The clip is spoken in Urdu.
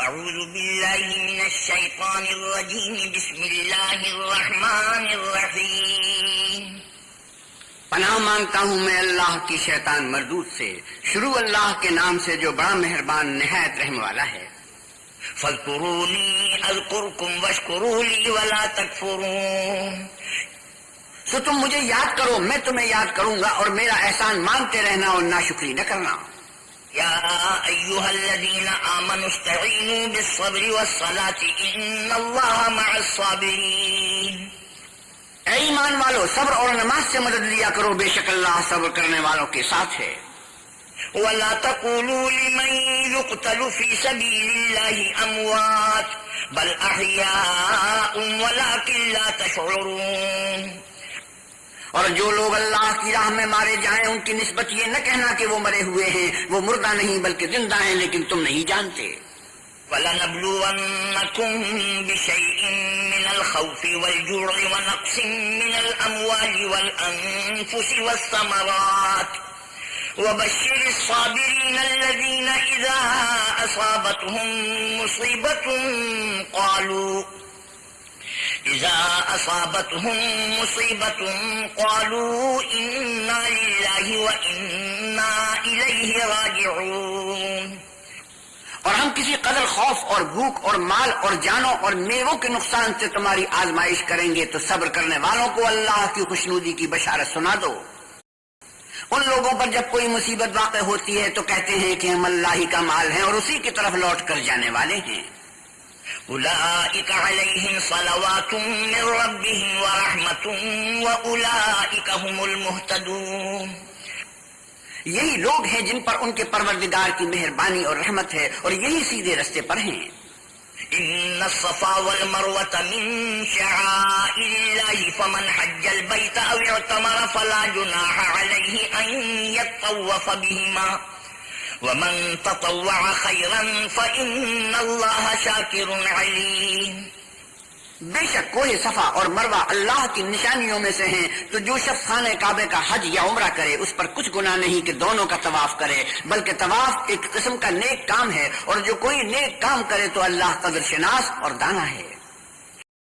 أعوذ بالله من الشيطان الرجيم بسم الله الرحمن الرحيم پناہ مانگتا ہوں میں اللہ کی شیطان مردود سے، شروع اللہ کے نام سے جو بڑا مہربان نہایت رحم والا ہے۔ فاذكروني أذكركم واشكروا لي ولا تكفرون، سو تم مجھے یاد کرو، میں تمہیں یاد کروں گا، اور میرا احسان مانتے رہنا اور ناشکری نہ کرنا۔ يا أيها الذين آمنوا استعينوا بالصبر والصلاة إن الله مع الصابرين، اے ایمان والو، صبر اور نماز سے مدد لیا کرو، بے شک اللہ صبر کرنے والوں کے ساتھ ہے۔ ولا تقولوا لمن يقتل في سبيل الله أموات بل أحياء ولكن لا تشعرون، اور جو لوگ اللہ کی راہ میں مارے جائیں ان کی نسبت یہ نہ کہنا کہ وہ مرے ہوئے ہیں، وہ مردہ نہیں بلکہ زندہ ہیں، لیکن تم نہیں جانتے۔ وَلَنَبْلُوَنَّكُمْ بِشَيْءٍ مِّنَ الْخَوْفِ وَالْجُوعِ وَنَقْصٍ مِّنَ الْأَمْوَالِ وَالْأَنفُسِ وَالثَّمَرَاتِ وَبَشِّرِ الصَّابِرِينَ الَّذِينَ إِذَا أَصَابَتْهُم مُّصِيبَةٌ قَالُوا إِنَّا لِلَّهِ وَإِنَّا إِلَيْهِ راجعون، اور ہم کسی قدر خوف اور بھوک اور مال اور جانوں اور میووں کے نقصان سے تمہاری آزمائش کریں گے تو صبر کرنے والوں کو اللہ کی خوشنودی کی بشارت سنا دو۔ ان لوگوں پر جب کوئی مصیبت واقع ہوتی ہے تو کہتے ہیں کہ ہم اللہ ہی کا مال ہیں اور اسی کی طرف لوٹ کر جانے والے ہیں۔ أولئك عليهم صلوات من ربهم ورحمة وأولئك هم المهتدون، یہی لوگ ہیں جن پر ان کے پروردگار کی مہربانی اور رحمت ہے اور یہی سیدھے رستے پر ہیں۔ إن الصفا والمروة من شعائر الله فمن حج البيت أو اعتمر فلا جناح عليه أن يطوف بهما ومن تطوع خيرا فإن الله شاكر عليم، بے شک کوہ صفا اور مروہ اللہ کی نشانیوں میں سے ہیں، تو جو شخص خانہ کعبے کا حج یا عمرہ کرے اس پر کچھ گناہ نہیں کہ دونوں کا طواف کرے، بلکہ طواف ایک قسم کا نیک کام ہے، اور جو کوئی نیک کام کرے تو اللہ قدر شناس اور دانا ہے۔